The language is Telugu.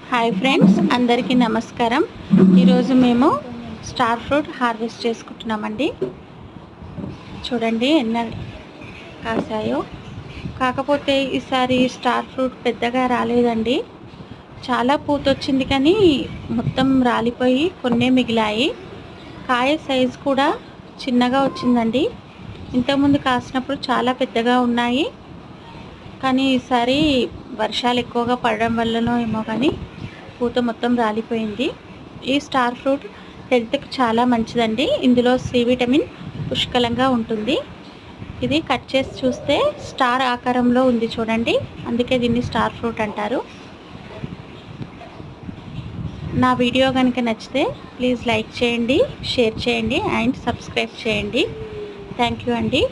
హాయ్ ఫ్రెండ్స్, అందరికీ నమస్కారం. ఈరోజు మేము స్టార్ ఫ్రూట్ హార్వెస్ట్ చేసుకుంటున్నామండి. చూడండి ఎన్న కాసాయో. కాకపోతే ఈసారి స్టార్ ఫ్రూట్ పెద్దగా రాలేదండి. చాలా పూత వచ్చింది కానీ మొత్తం రాలిపోయి కొన్నే మిగిలాయి. కాయ సైజు కూడా చిన్నగా వచ్చిందండి. ఇంతకుముందు కాసినప్పుడు చాలా పెద్దగా ఉన్నాయి, కానీ ఈసారి వర్షాలు ఎక్కువగా పడడం వల్లనో ఏమో కానీ పూత మొత్తం రాలిపోయింది. ఈ స్టార్ ఫ్రూట్ హెల్త్కి చాలా మంచిదండి. ఇందులో సి విటమిన్ పుష్కలంగా ఉంటుంది. ఇది కట్ చేసి చూస్తే స్టార్ ఆకారంలో ఉంది చూడండి, అందుకే దీన్ని స్టార్ ఫ్రూట్ అంటారు. నా వీడియో కనుక నచ్చితే ప్లీజ్ లైక్ చేయండి, షేర్ చేయండి అండ్ సబ్స్క్రైబ్ చేయండి. థ్యాంక్ యూ అండి.